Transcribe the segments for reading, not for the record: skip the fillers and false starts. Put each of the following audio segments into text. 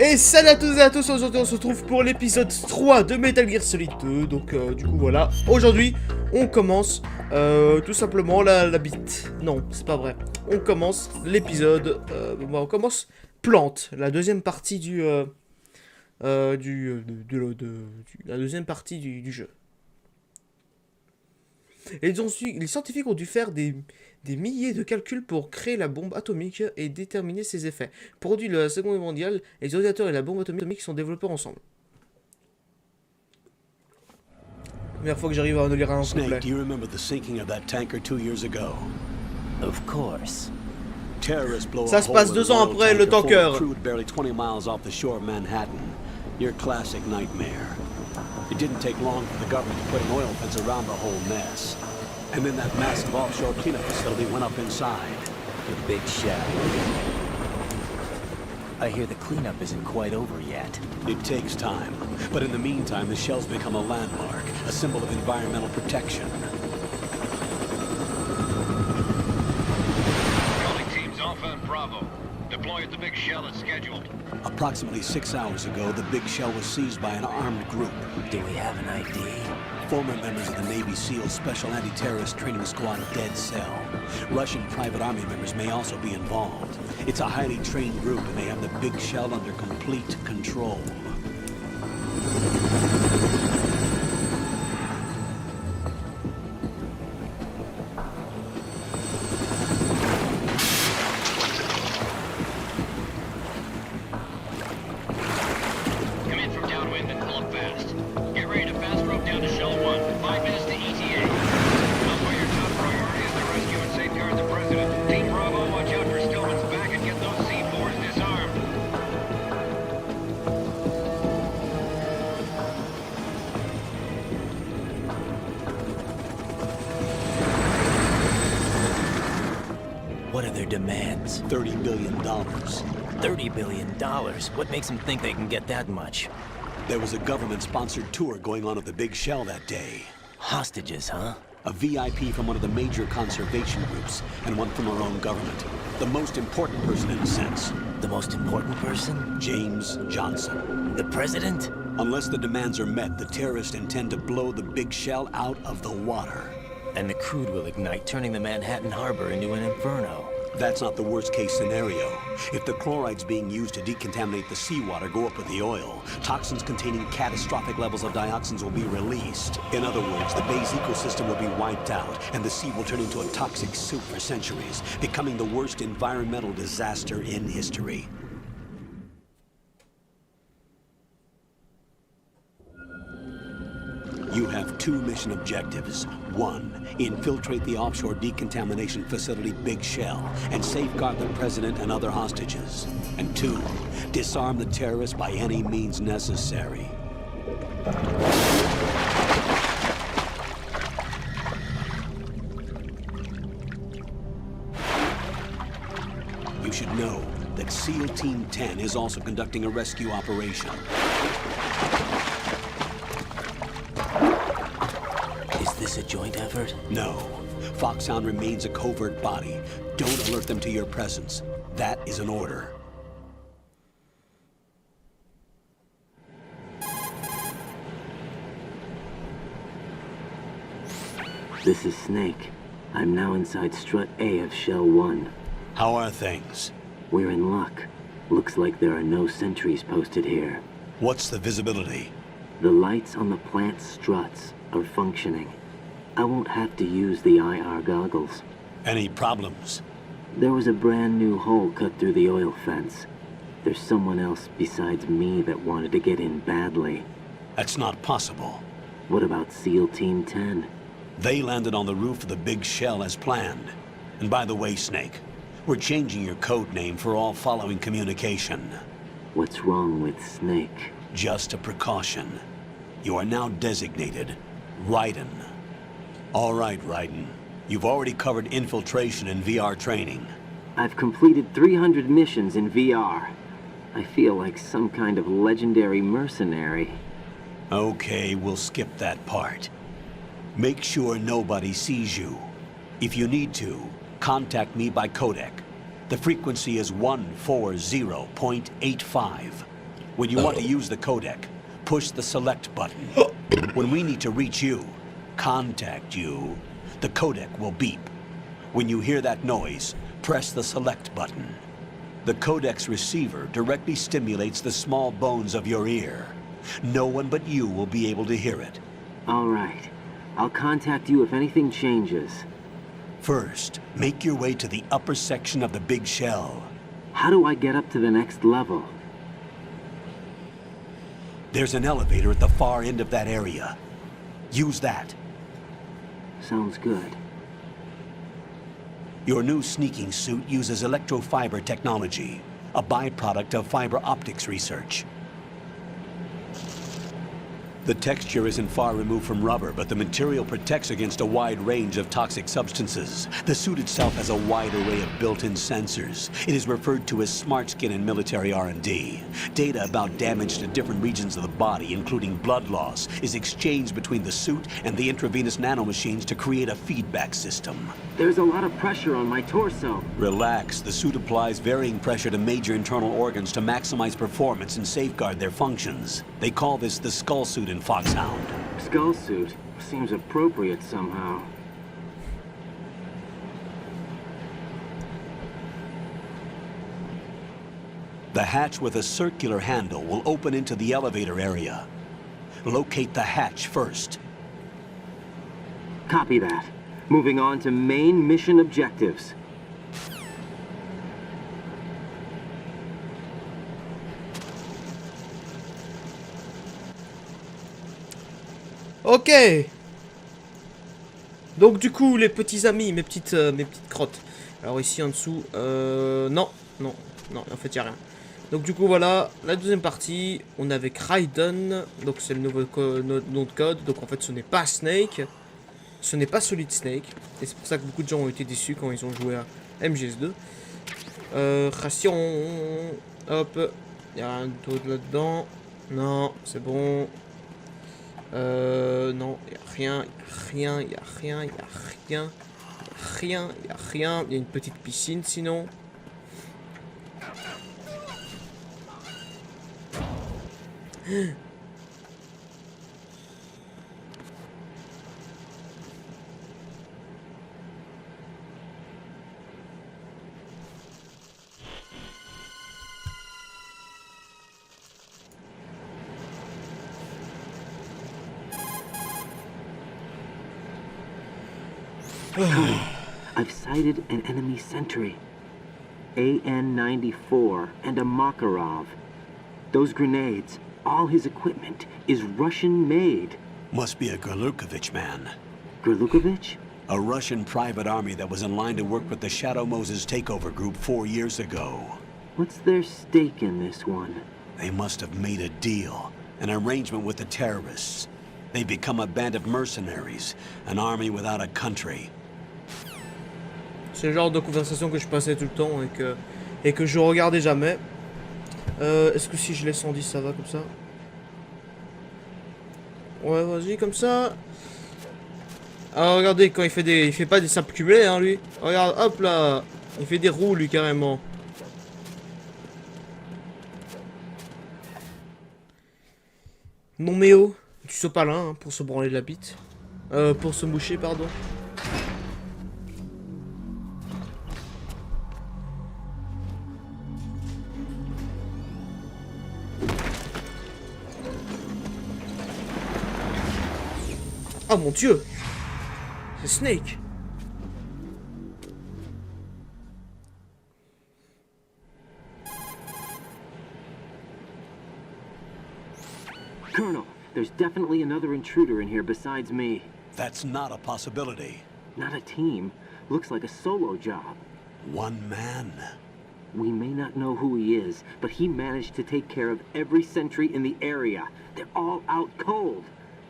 Et salut à toutes et à tous, aujourd'hui on se retrouve pour l'épisode 3 de Metal Gear Solid 2. Donc du coup voilà, aujourd'hui on commence tout simplement la bite. Non, c'est pas vrai. On commence l'épisode, on commence Plante, la deuxième partie la deuxième partie du jeu. Et les scientifiques ont dû faire des milliers de calculs pour créer la bombe atomique et déterminer ses effets. Produit de la Seconde Guerre mondiale, les ordinateurs et la bombe atomique sont développés ensemble. Première fois que j'arrive à en lire un complet. Snake, do you remember the sinking of that tanker 2 years ago? Of course. Terrorists blow Ça se passe 2 ans après le tanker. Crude barely 20 miles off the shore of Manhattan. Your classic nightmare. It didn't take long for the government to put an oil fence around the whole mess. And then that massive offshore cleanup facility went up inside. The big shell. I hear the cleanup isn't quite over yet. It takes time. But in the meantime, the shell's become a landmark, a symbol of environmental protection. Calling teams Alpha and Bravo. Deploy at the big shell as scheduled. Approximately 6 hours ago, the big shell was seized by an armed group. Do we have an ID? Former members of the Navy SEAL Special Anti-Terrorist Training Squad Dead Cell. Russian private army members may also be involved. It's a highly trained group and they have the big shell under complete control. Come in from downwind and pull up fast. Get ready to fast rope down to Shell 1. 5 minutes to ETA. Elsewhere, your top priority is to rescue and safeguard the President. Team Bravo, watch out for Stillman's back and get those C4s disarmed. What are their demands? $30 billion. $30 billion. What makes them think they can get that much? There was a government-sponsored tour going on at the big shell that day. Hostages, huh? A VIP from one of the major conservation groups, and one from our own government. The most important person in a sense. The most important person? James Johnson. The president? Unless the demands are met, the terrorists intend to blow the big shell out of the water. And the crude will ignite, turning the Manhattan Harbor into an inferno. That's not the worst-case scenario. If the chlorides being used to decontaminate the seawater go up with the oil, toxins containing catastrophic levels of dioxins will be released. In other words, the bay's ecosystem will be wiped out, and the sea will turn into a toxic soup for centuries, becoming the worst environmental disaster in history. You have 2 mission objectives. 1, infiltrate the offshore decontamination facility Big Shell and safeguard the president and other hostages. And 2, disarm the terrorists by any means necessary. You should know that SEAL Team 10 is also conducting a rescue operation. Is this a joint effort? No. Foxhound remains a covert body. Don't alert them to your presence. That is an order. This is Snake. I'm now inside Strut A of Shell 1. How are things? We're in luck. Looks like there are no sentries posted here. What's the visibility? The lights on the plant struts are functioning. I won't have to use the IR goggles. Any problems? There was a brand new hole cut through the oil fence. There's someone else besides me that wanted to get in badly. That's not possible. What about SEAL Team 10? They landed on the roof of the big shell as planned. And by the way, Snake, we're changing your code name for all following communication. What's wrong with Snake? Just a precaution. You are now designated Raiden. All right, Raiden. You've already covered infiltration and VR training. I've completed 300 missions in VR. I feel like some kind of legendary mercenary. Okay, we'll skip that part. Make sure nobody sees you. If you need to, contact me by codec. The frequency is 140.85. When you want to use the codec, push the select button. When we need to reach you, contact you, the codec will beep. When you hear that noise, press the select button. The codec's receiver directly stimulates the small bones of your ear. No one but you will be able to hear it. All right. I'll contact you if anything changes. First, make your way to the upper section of the big shell. How do I get up to the next level? There's an elevator at the far end of that area. Use that. Sounds good. Your new sneaking suit uses electrofiber technology, a byproduct of fiber optics research. The texture isn't far removed from rubber, but the material protects against a wide range of toxic substances. The suit itself has a wide array of built-in sensors. It is referred to as smart skin in military R&D. Data about damage to different regions of the body, including blood loss, is exchanged between the suit and the intravenous nanomachines to create a feedback system. There's a lot of pressure on my torso. Relax. The suit applies varying pressure to major internal organs to maximize performance and safeguard their functions. They call this the skull suit in Foxhound. Skull suit seems appropriate somehow. The hatch with a circular handle will open into the elevator area. Locate the hatch first. Copy that. Moving on to main mission objectives. Ok. Donc du coup, les petits amis, mes petites crottes. Alors ici en dessous, non, en fait, il n'y a rien. Donc du coup, voilà, la deuxième partie, on est avec Raiden, donc c'est le nouveau nom de code. Donc en fait, ce n'est pas Snake, ce n'est pas Solid Snake. Et c'est pour ça que beaucoup de gens ont été déçus quand ils ont joué à MGS2. Ration, hop, il y a un d'autre là-dedans. Non, c'est bon. Non, il n'y a rien, il y a rien. Il y a une petite piscine sinon. I've sighted an enemy sentry. AN-94 and a Makarov. Those grenades, all his equipment, is Russian-made. Must be a Gorlukovich man. Gorlukovich? A Russian private army that was in line to work with the Shadow Moses takeover group 4 years ago. What's their stake in this one? They must have made a deal, an arrangement with the terrorists. They've become a band of mercenaries, an army without a country. C'est le genre de conversation que je passais tout le temps et que je regardais jamais. Est-ce que si je laisse 110 ça va comme ça? Ouais, vas-y, comme ça. Ah, regardez, quand il fait pas des simples cumulés, hein, lui. Regarde, hop là. Il fait des roues, lui, carrément. Non, mais oh. Du sopalin, hein, pour se branler de la bite. Pour se moucher, pardon. Oh mon dieu! C'est Snake! Colonel, there's definitely another intruder in here besides me. That's not a possibility. Not a team. Looks like a solo job. One man. We may not know who he is, but he managed to take care of every sentry in the area. They're all out cold.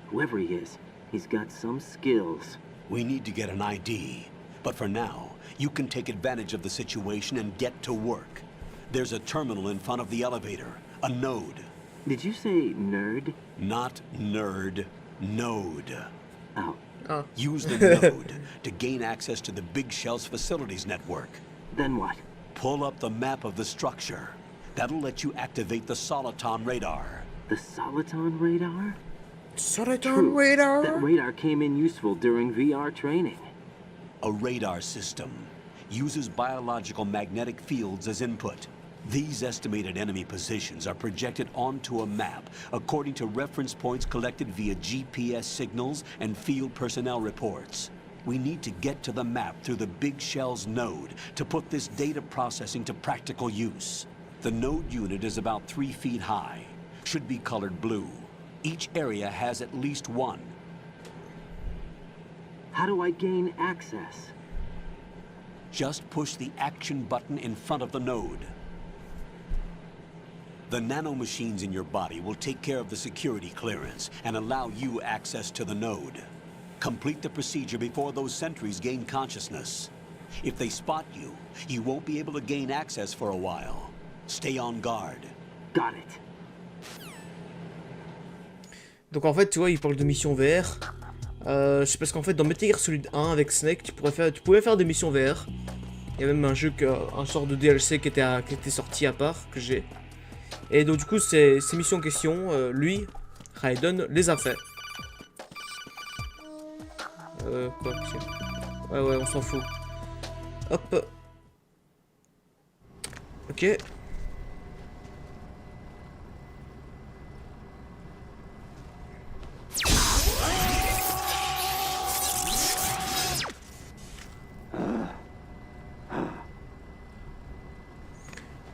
Whoever he is, he's got some skills. We need to get an ID. But for now, you can take advantage of the situation and get to work. There's a terminal in front of the elevator. A node. Did you say nerd? Not nerd. Node. Oh. Oh. Use the node to gain access to the Big Shell's facilities network. Then what? Pull up the map of the structure. That'll let you activate the Soliton radar. The Soliton radar? Soliton radar. That radar came in useful during VR training. A radar system uses biological magnetic fields as input. These estimated enemy positions are projected onto a map according to reference points collected via GPS signals and field personnel reports. We need to get to the map through the Big Shell's node to put this data processing to practical use. The node unit is about 3 feet high, should be colored blue. Each area has at least one. How do I gain access? Just push the action button in front of the node. The nanomachines in your body will take care of the security clearance and allow you access to the node. Complete the procedure before those sentries gain consciousness. If they spot you, you won't be able to gain access for a while. Stay on guard. Got it. Donc en fait, tu vois, il parle de mission VR. C'est parce qu'en fait, dans Metal Gear Solid 1 avec Snake, tu pouvais faire des missions VR. Il y a même un jeu, un sort de DLC qui était sorti à part, que j'ai. Et donc du coup, ces missions en question, lui, Raiden, les a fait. Quoi, ouais, on s'en fout. Hop. Ok.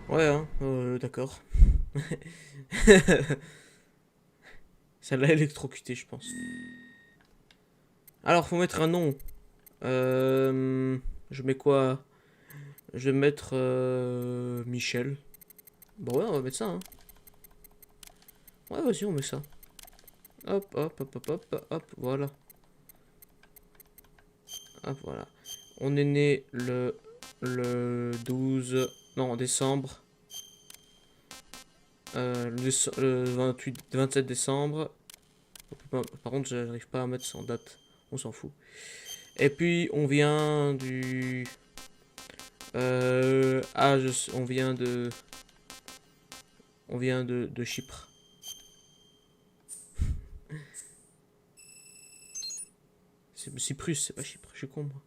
Ouais, hein, d'accord. Ça l'a électrocuté, je pense. Alors, faut mettre un nom. Je mets quoi? Je vais mettre Michel. Bon, ouais, on va mettre ça, hein. Ouais, vas-y, on met ça. Hop, hop, hop, hop, hop, hop, voilà. Hop, voilà. On est né le 12... Non, en décembre. Le 27 décembre. Par contre, j'arrive pas à mettre sans date. On s'en fout. Et puis, on vient du... on vient de Chypre. C'est Cyprus, c'est pas Chypre, je suis con, moi.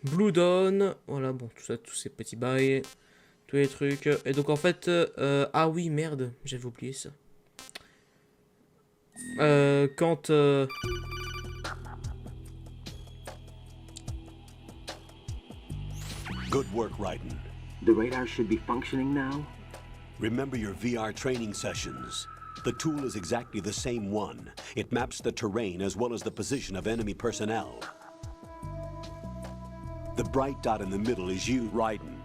Blue Dawn, voilà, bon, tout ça, tous ces petits bails, tous les trucs. Et donc, en fait, ah oui, merde, j'avais oublié ça. Quand... Good work, Raiden. The radar should be functioning now? Remember your VR training sessions. The tool is exactly the same one. It maps the terrain as well as the position of enemy personnel. The bright dot in the middle is you, Raiden.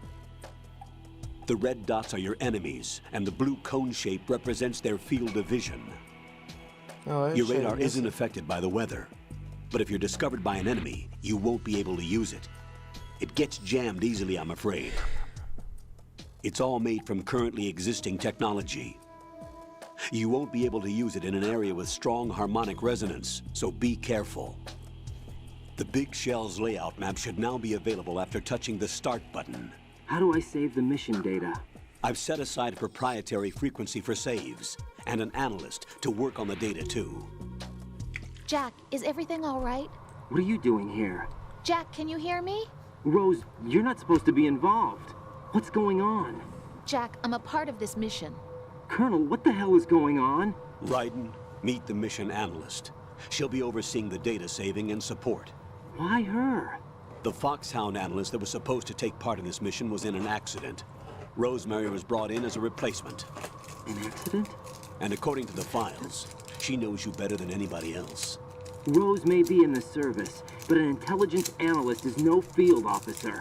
The red dots are your enemies, and the blue cone shape represents their field of vision. Ah ouais, Your radar isn't affected by the weather, but if you're discovered by an enemy, you won't be able to use it. It gets jammed easily, I'm afraid. It's all made from currently existing technology. You won't be able to use it in an area with strong harmonic resonance, so be careful. The Big Shell's layout map should now be available after touching the Start button. How do I save the mission data? I've set aside a proprietary frequency for saves, and an analyst to work on the data too. Jack, is everything all right? What are you doing here? Jack, can you hear me? Rose, you're not supposed to be involved. What's going on? Jack, I'm a part of this mission. Colonel, what the hell is going on? Raiden, meet the mission analyst. She'll be overseeing the data saving and support. Why her? The Foxhound analyst that was supposed to take part in this mission was in an accident. Rosemary was brought in as a replacement. An accident? And according to the files, she knows you better than anybody else. Rose may be in the service, but an intelligence analyst is no field officer.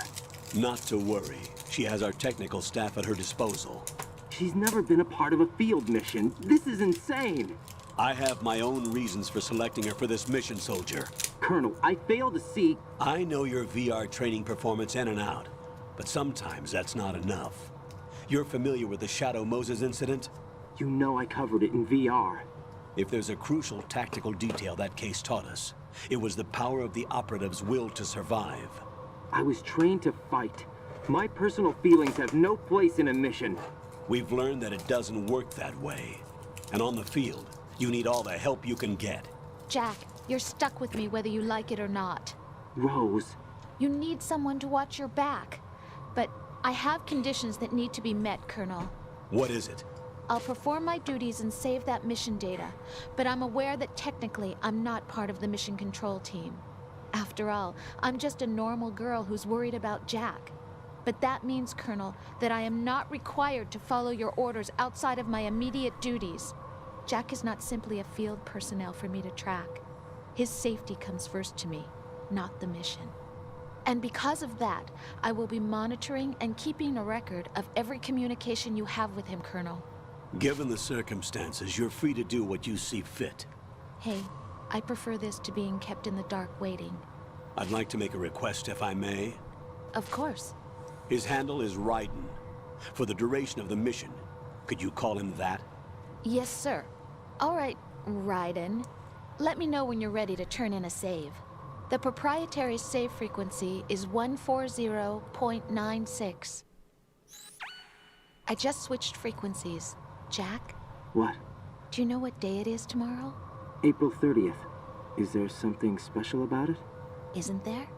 Not to worry. She has our technical staff at her disposal. She's never been a part of a field mission. This is insane. I have my own reasons for selecting her for this mission, soldier. Colonel, I fail to see... I know your VR training performance in and out, but sometimes that's not enough. You're familiar with the Shadow Moses incident? You know I covered it in VR. If there's a crucial tactical detail that case taught us, it was the power of the operative's will to survive. I was trained to fight. My personal feelings have no place in a mission. We've learned that it doesn't work that way. And on the field, you need all the help you can get. Jack, you're stuck with me whether you like it or not. Rose, You need someone to watch your back. But I have conditions that need to be met, Colonel. What is it? I'll perform my duties and save that mission data, but I'm aware that technically I'm not part of the mission control team. After all, I'm just a normal girl who's worried about Jack. But that means, Colonel, that I am not required to follow your orders outside of my immediate duties. Jack is not simply a field personnel for me to track. His safety comes first to me, not the mission. And because of that, I will be monitoring and keeping a record of every communication you have with him, Colonel. Given the circumstances, you're free to do what you see fit. Hey, I prefer this to being kept in the dark waiting. I'd like to make a request, if I may. Of course. His handle is Raiden. For the duration of the mission, could you call him that? Yes, sir. All right, Raiden. Let me know when you're ready to turn in a save. The proprietary save frequency is 140.96. I just switched frequencies. Jack, what? do you know what day it is tomorrow? April 30th. Is there something special about it? Isn't there?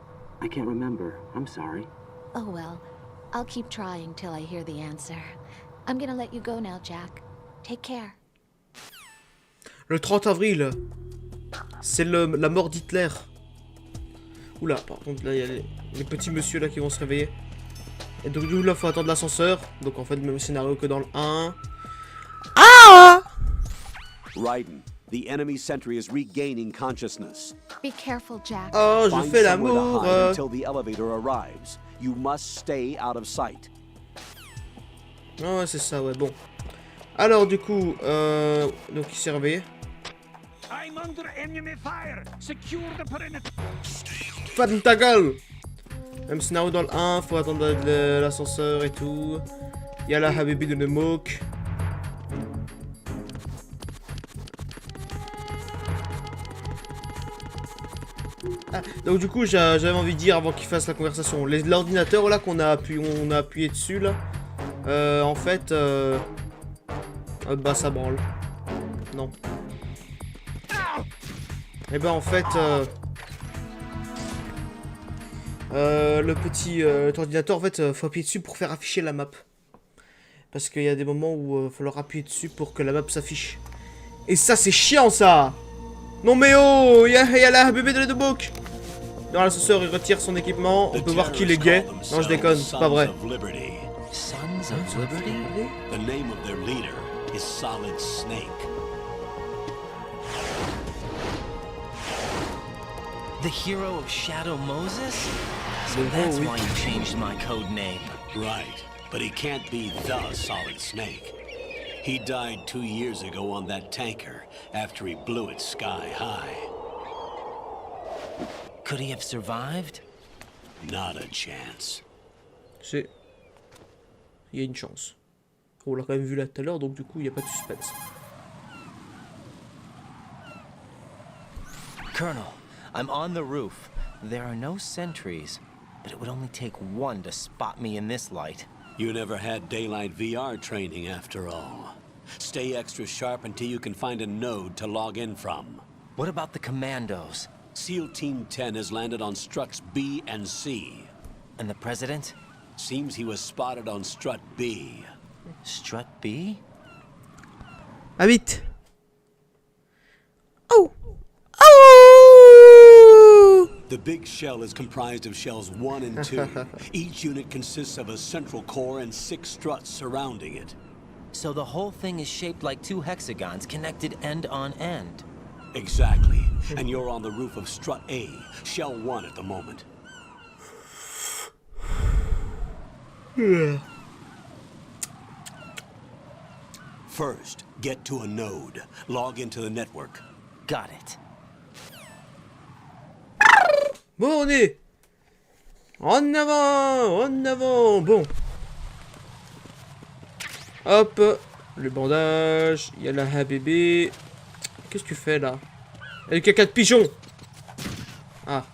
I can't remember. I'm sorry. Oh well, I'll keep trying till I hear the answer. I'm gonna let you go now, Jack. Take care. Le 30 avril, c'est la mort d'Hitler. Oula, par contre, là, il y a les petits monsieur là qui vont se réveiller. Et donc, du coup, là, faut attendre l'ascenseur. Donc, en fait, même scénario que dans le 1. Ah! Raiden, the enemy sentry is regaining consciousness. Be careful, Jack. Oh, je Find fais somewhere to l'amour. hide until the elevator arrives. You must stay out of sight. Ah ouais, c'est ça, ouais, bon. Alors, du coup, donc, il s'est réveillé. I'm under enemy fire. Secure the perimeter. Ferme ta gueule! Même scénario dans le 1, faut attendre l'ascenseur et tout. Il y a la Habibi de Nemouk. Ah, donc du coup, j'avais envie de dire avant qu'il fasse la conversation, l'ordinateur là qu'on a appuyé dessus là, en fait, bah ça branle. Non. Et ben en fait, le petit ordinateur, en fait, faut appuyer dessus pour faire afficher la map. Parce qu'il y a des moments où il faut leur appuyer dessus pour que la map s'affiche. Et ça, c'est chiant, ça! Non mais oh! Il y a la bébé de l'Edebook! Dans l'ascenseur, il retire son équipement. On peut voir qu'il est gay. Non, je déconne, c'est pas vrai. Sons of Liberty? The name of their leader is Solid Snake. The hero of Shadow Moses? So that's why you changed my code name. Right, but he can't be the Solid Snake. He died 2 years ago on that tanker after he blew it sky high. Could he have survived? Not a chance. C'est... Il y a une chance. On l'a quand même vu là tout à l'heure, donc du coup, il n'y a pas de suspense. Colonel, I'm on the roof. There are no sentries, but it would only take one to spot me in this light. You never had daylight VR training after all. Stay extra sharp until you can find a node to log in from. What about the commandos? SEAL Team 10 has landed on struts B and C. And the president? Seems he was spotted on strut B. Strut B? Ah, vite! Oh! Oh! The big shell is comprised of shells 1 and 2. Each unit consists of a central core and 6 struts surrounding it. So the whole thing is shaped like 2 hexagons connected end on end. Exactly. And you're on the roof of strut A, shell 1 at the moment. First, get to a node. Log into the network. Got it. Bon, on est... En avant! En avant! Bon. Hop. Le bandage. Il y a la Habibi. Qu'est-ce que tu fais là? Il y a le caca de pigeon! Ah.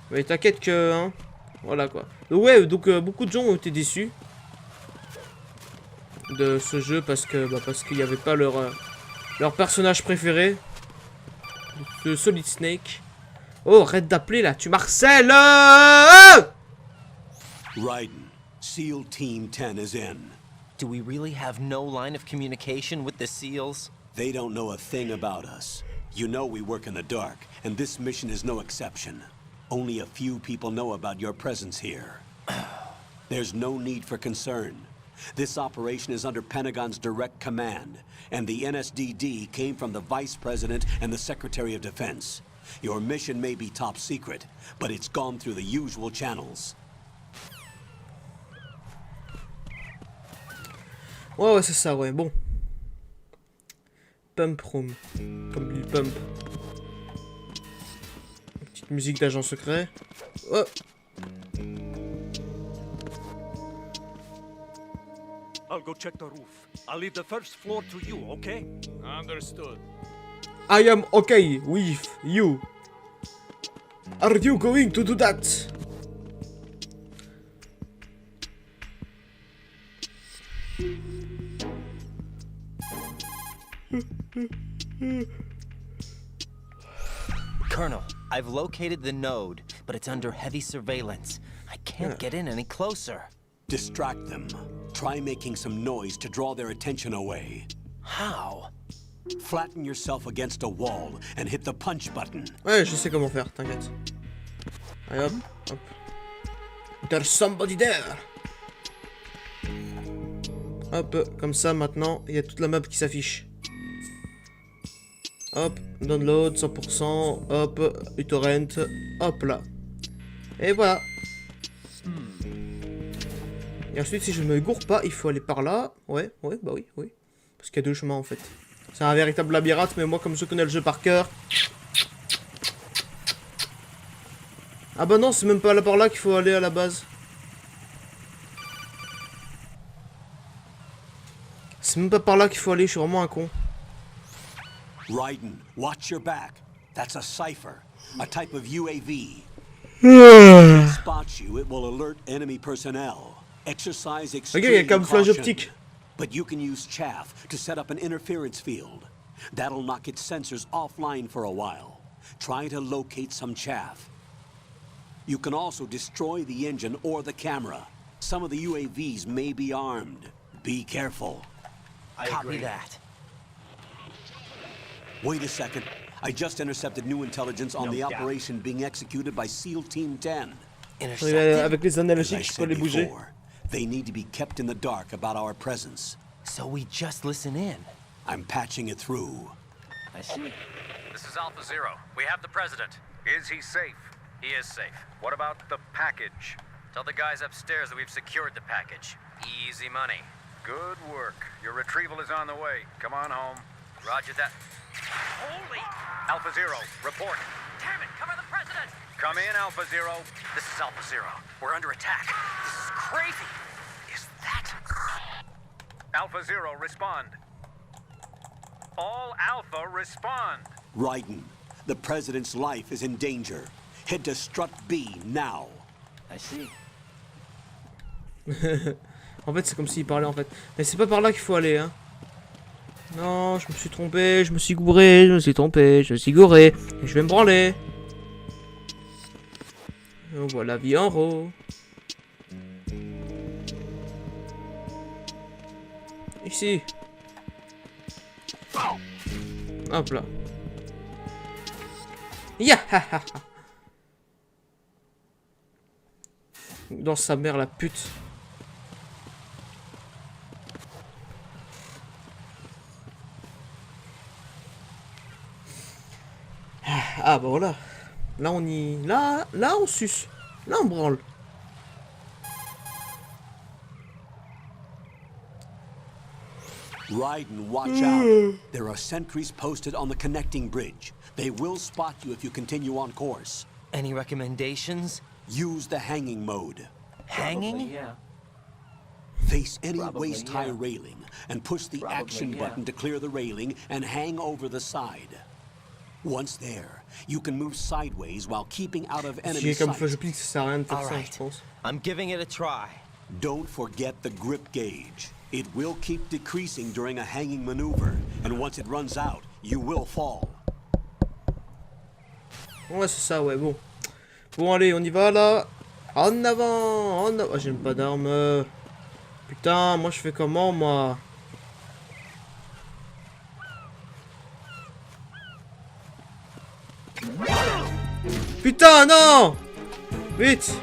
Mais t'inquiète que... Hein, Voilà quoi. Donc ouais, donc beaucoup de gens ont été déçus de ce jeu parce qu'il n'y avait pas leur personnage préféré. De Solid Snake. Oh, arrête d'appeler là, tu marcelles. Raiden, SEAL Team 10 is in. Do we really have no line of communication with the SEALs? They don't know a thing about us. You know we work in the dark, and this mission is no exception. Only a few people know about your presence here. There's no need for concern. This operation is under Pentagon's direct command, and the NSDD came from the Vice President and the Secretary of Defense. Your mission may be top secret, but it's gone through the usual channels. Ouais, c'est ça, ouais, bon. Pump Room. Comme Bill Pump. Petite musique d'agent secret. Oh. I'll go check the roof. I'll leave the first floor to you, okay? Understood. I am okay with you. Are you going to do that? Colonel, I've located the node, but it's under heavy surveillance. I can't get in any closer. Distract them. Try making some noise to draw their attention away. How? Flatten yourself against a wall and hit the punch button. Ouais, je sais comment faire, t'inquiète. Allez hop, hop. There's somebody there. Hop, comme ça maintenant, il y a toute la map qui s'affiche. Hop, download 100%, hop, uTorrent, hop là. Et voilà. Et ensuite, si je ne me gourre pas, il faut aller par là. Ouais, bah oui. Parce qu'il y a deux chemins en fait. C'est un véritable labyrinthe, mais moi, comme je connais le jeu par cœur. Ah bah non, c'est même pas là par là qu'il faut aller à la base. C'est même pas par là qu'il faut aller, je suis vraiment un con. Raiden, watch your back. That's a cipher, a type of UAV. If it spots you, it will alert enemy personnel. Exercise Regarde, il y a extreme camouflage caution. optique. But you can use chaff to set up an interference field. That'll knock its sensors offline for a while. Try to locate some chaff. You can also destroy the engine or the camera. Some of the UAVs may be armed. Be careful. Copy that. Wait a second. I just intercepted new intelligence on No the doubt. operation being executed by SEAL Team 10. Intercepted? Avec les As I analogiques, je peux said les bouger. before, they need to be kept in the dark about our presence. So we just listen in. I'm patching it through. I see. This is Alpha Zero. We have the president. Is he safe? He is safe. What about the package? Tell the guys upstairs that we've secured the package. Easy money. Good work. Your retrieval is on the way. Come on home. Roger that. Holy! Alpha Zero, report. Damn it, cover the president! Come in, Alpha Zero. This is Alpha Zero. We're under attack. This is crazy. Is that... Alpha Zero, respond. All Alpha, respond. Raiden, the president's life is in danger. Head to Strut B now. I see. En fait, c'est comme s'il parlait en fait. Mais c'est pas par là qu'il faut aller, hein. Non, je me suis trompé, je me suis gouré, je me suis trompé, je me suis gouré. Et je vais me branler. On voit la vie en haut. Ici. Hop là. Yahaha. Dans sa mère la pute. Ah bah voilà. Là on y... Là on suce. Là on branle. Raiden, watch out. There are sentries posted on the connecting bridge. They will spot you if you continue on course. Any recommendations? Use the hanging mode. Hanging? Yeah. Face any Probably, waist-high yeah. railing and push the Probably, action yeah. button to clear the railing and hang over the side. Once there, you can move sideways while keeping out of Si enemy j'ai camouflage sight. optique, ça sert à rien de faire All ça, right. je pense. I'm giving it a try. Don't forget the grip gauge. It will keep decreasing during a hanging maneuver, and once it runs out, you will fall. Ouais, c'est ça, ouais, bon. Bon, allez, on y va, là. En avant, en avant. Oh, j'aime pas d'armes. Putain, moi, je fais comment, moi? Putain, non! Vite!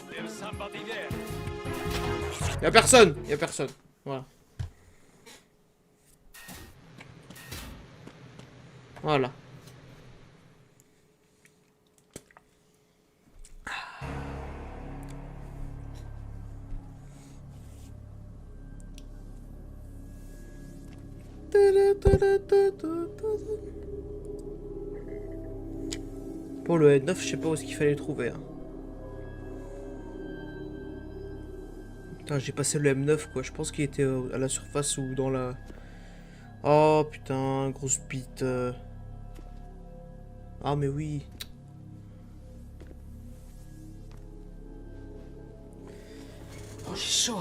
There's somebody there. Y'a personne, y'a personne. Voilà. Voilà. Pour le N9, je sais pas où est-ce qu'il fallait le trouver. Hein. Putain, j'ai passé le M9 quoi. Je pense qu'il était à la surface ou dans la. Oh putain, grosse bite. Ah mais oui. Oh j'ai chaud.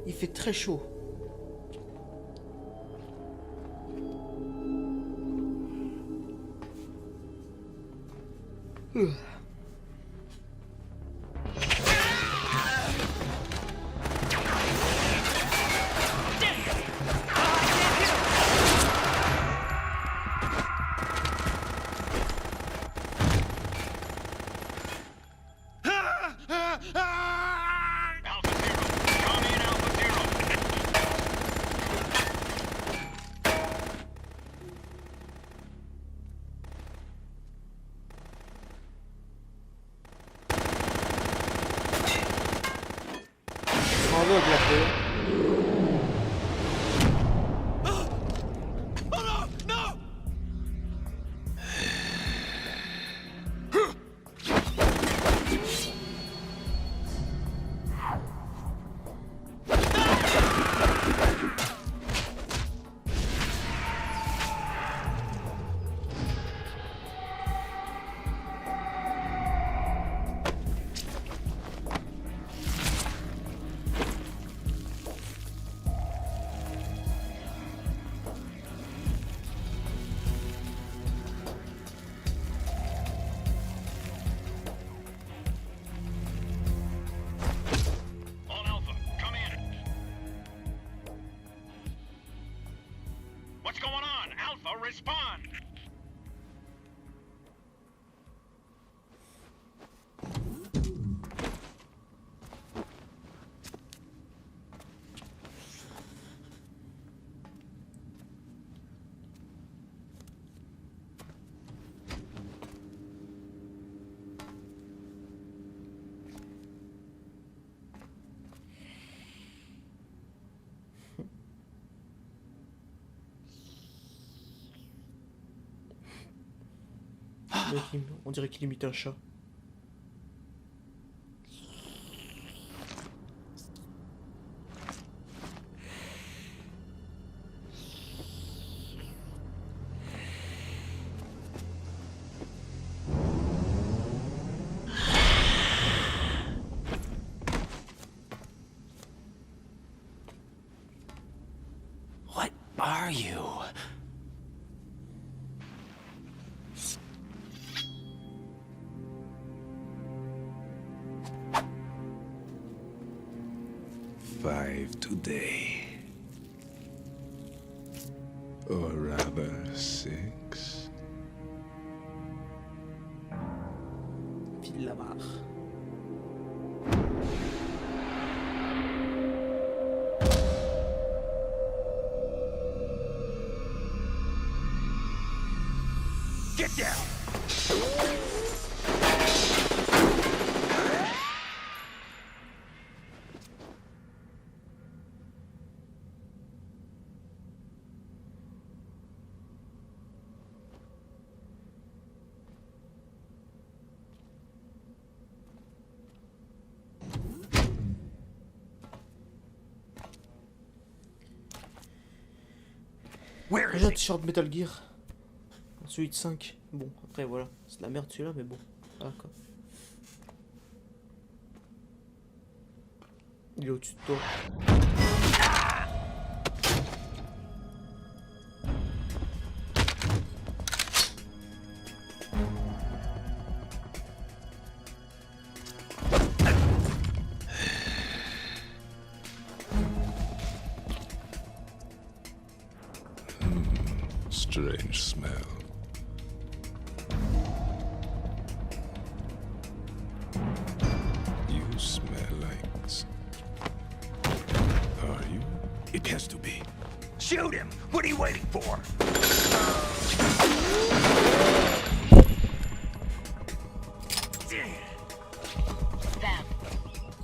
Il fait très chaud. Alpha Zero. Come in, Alpha Zero. Bravo, Black. All Alpha, come in. What's going on? Alpha, respond. On dirait qu'il imite un chat. What are you? Five today. Or rather, 6. File la barre. Get down! Where J'ai is un he? t-shirt Metal Gear. Celui de 5. Bon, après voilà. C'est de la merde celui-là, mais bon. Voilà quoi. Il est au-dessus de toi. Strange smell. You smell like... Are you? It has to be. Shoot him! What are you waiting for? Sam,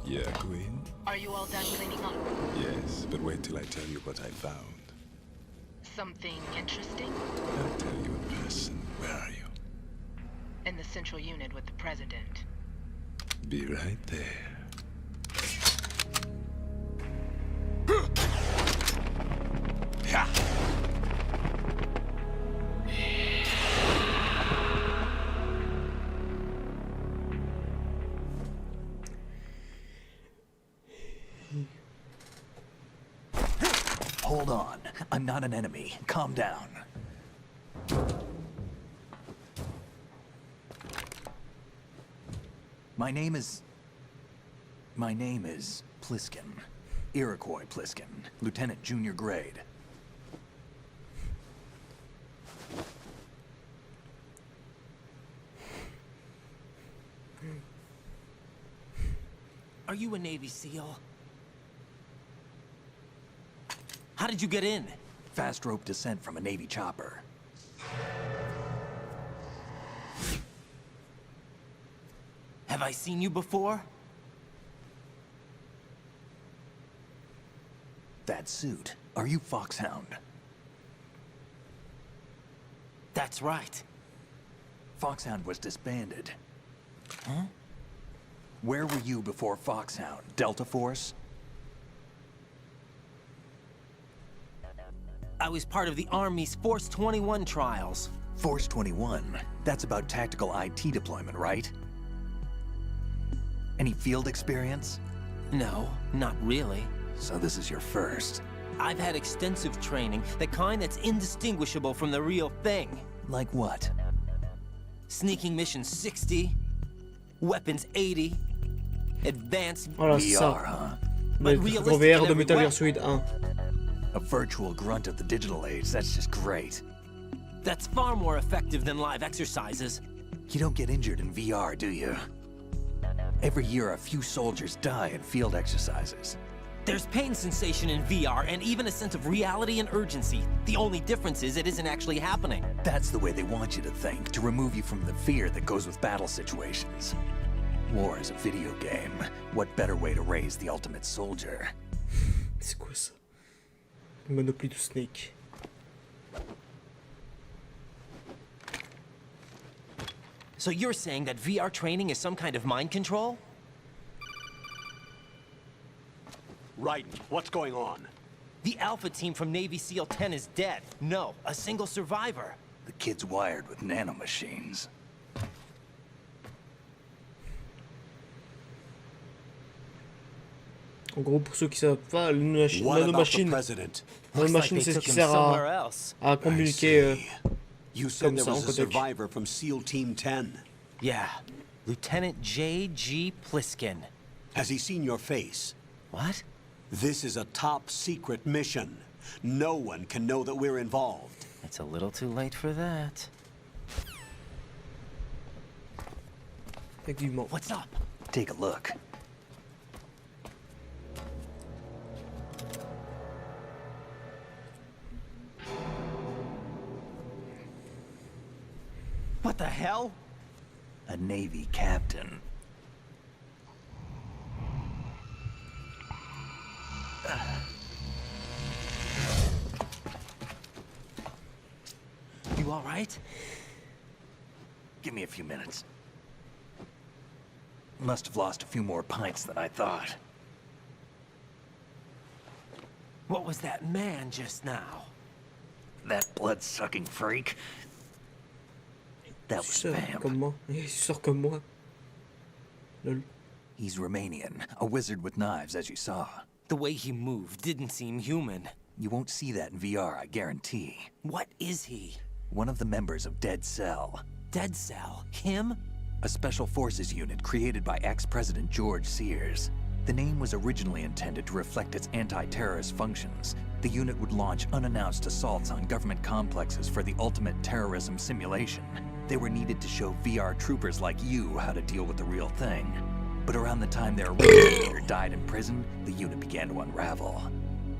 Yeah, Queen? are you all done cleaning up? Yes, but wait till I tell you what I found. Something interesting? I'll tell you in person. Where are you? In the central unit with the president. Be right there. Ha! Hold on. I'm not an enemy. Calm down. My name is Pliskin. Iroquois Pliskin. Lieutenant Junior Grade. Are you a Navy SEAL? How did you get in? Fast rope descent from a Navy chopper. Have I seen you before? That suit. Are you Foxhound? That's right. Foxhound was disbanded. Huh? Where were you before Foxhound? Delta Force? I was part of the Army's Force 21 trials. Force 21? That's about tactical IT deployment, right? Any field experience? No, not really. So this is your first. I've had extensive training, the kind that's indistinguishable from the real thing. Like what? Sneaking mission 60, weapons 80, advanced Voilà, c'est ça. VR, huh? but Le realistic gros VR in de every Metal Gear way. Solid 1. A virtual grunt of the digital age. That's just great. That's far more effective than live exercises. You don't get injured in VR, do you? Every year, a few soldiers die in field exercises. There's pain sensation in VR and even a sense of reality and urgency. The only difference is it isn't actually happening. That's the way they want you to think, to remove you from the fear that goes with battle situations. War is a video game. What better way to raise the ultimate soldier? C'est quoi ça? Monopoly to Snake. So you're saying that VR training is some kind of mind control? Right. What's going on? The Alpha team from Navy SEAL 10 is dead. No, a single survivor. The kid's wired with nanomachines. En gros, pour ceux qui savent pas, What about the nanomachine, president? Looks like nanomachine they c'est ce took qui him sert somewhere à else. communiquer. You said Comme there ça, was en a codec. survivor from SEAL Team 10. Yeah, Lieutenant J.G. Pliskin. Has he seen your face? What? This is a top secret mission. No one can know that we're involved. It's a little too late for that. Effectivement. What's up? Take a look. What the hell? A Navy captain. You all right? Give me a few minutes. Must have lost a few more pints than I thought. What was that man just now? That blood-sucking freak. That was Bam. Comme moi. Il sort comme moi. Lol. He's Romanian, a wizard with knives, as you saw. The way he moved didn't seem human. You won't see that in VR, I guarantee. What is he? One of the members of Dead Cell. Dead Cell? Him? A special forces unit created by ex-President George Sears. The name was originally intended to reflect its anti-terrorist functions. The unit would launch unannounced assaults on government complexes for the ultimate terrorism simulation. They were needed to show VR troopers like you how to deal with the real thing. But around the time their original leader died in prison, the unit began to unravel.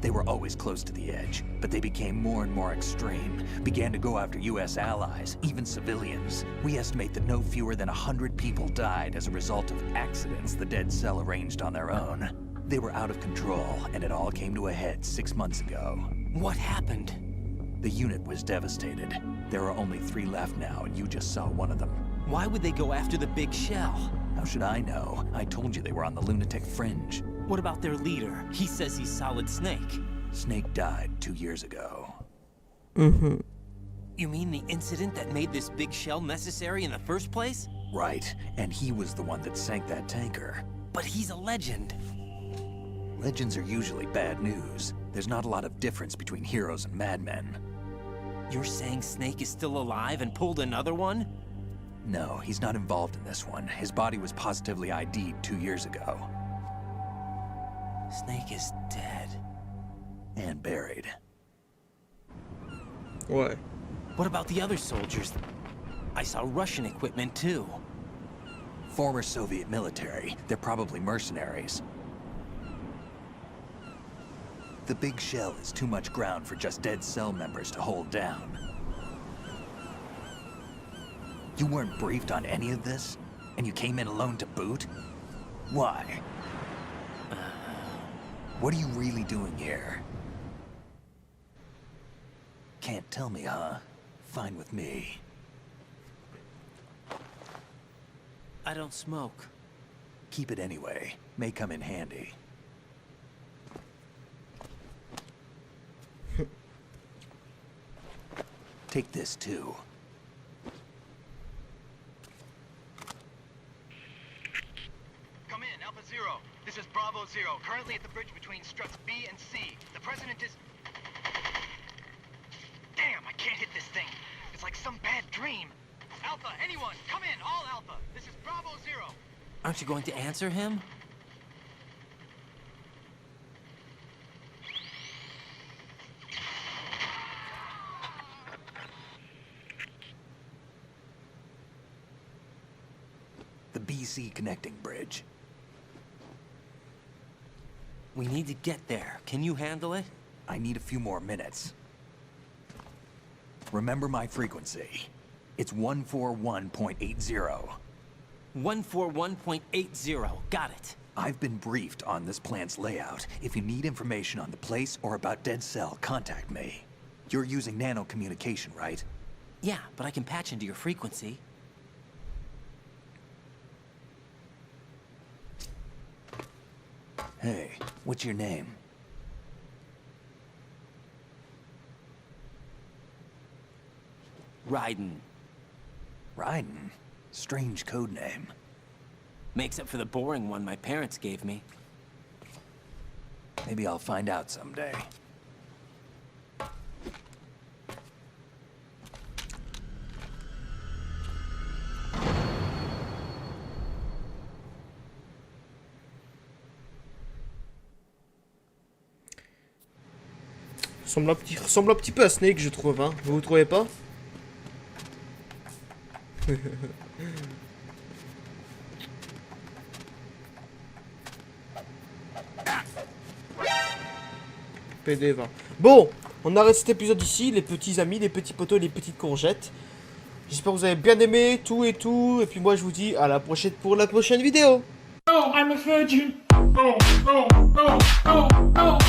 They were always close to the edge, but they became more and more extreme, began to go after US allies, even civilians. We estimate that no fewer than 100 people died as a result of accidents the Dead Cell arranged on their own. They were out of control, and it all came to a head 6 months ago. What happened? The unit was devastated. There are only 3 left now, and you just saw one of them. Why would they go after the big shell? How should I know? I told you they were on the lunatic fringe. What about their leader? He says he's Solid Snake. Snake died 2 years ago. Mm-hmm. You mean the incident that made this big shell necessary in the first place? Right, and he was the one that sank that tanker. But he's a legend. Legends are usually bad news. There's not a lot of difference between heroes and madmen. You're saying Snake is still alive and pulled another one? No, he's not involved in this one. His body was positively ID'd 2 years ago. Snake is dead. And buried. Ouais. What about the other soldiers? I saw Russian equipment too. Former Soviet military. They're probably mercenaries. The big shell is too much ground for just Dead Cell members to hold down. You weren't briefed on any of this? And you came in alone to boot? Why? What are you really doing here? Can't tell me, huh? Fine with me. I don't smoke. Keep it anyway. May come in handy. Take this too. Come in, Alpha Zero. This is Bravo Zero, currently at the bridge between struts B and C. The President is... Damn, I can't hit this thing. It's like some bad dream. Alpha, anyone, come in, all Alpha. This is Bravo Zero. Aren't you going to answer him? The BC connecting bridge. We need to get there. Can you handle it? I need a few more minutes. Remember my frequency. It's 141.80. 141.80. Got it. I've been briefed on this plant's layout. If you need information on the place or about Dead Cell, contact me. You're using nano communication, right? Yeah, but I can patch into your frequency. Hey, what's your name? Raiden. Raiden? Strange code name. Makes up for the boring one my parents gave me. Maybe I'll find out someday. Ressemble un petit peu à Snake, je trouve, hein. Vous trouvez pas? PD20. Bon, on arrête cet épisode ici, les petits amis, les petits potos, les petites courgettes. J'espère que vous avez bien aimé tout et tout. Et puis moi, je vous dis à la prochaine pour la prochaine vidéo. Oh, I'm a virgin. Oh, oh, oh, oh, oh.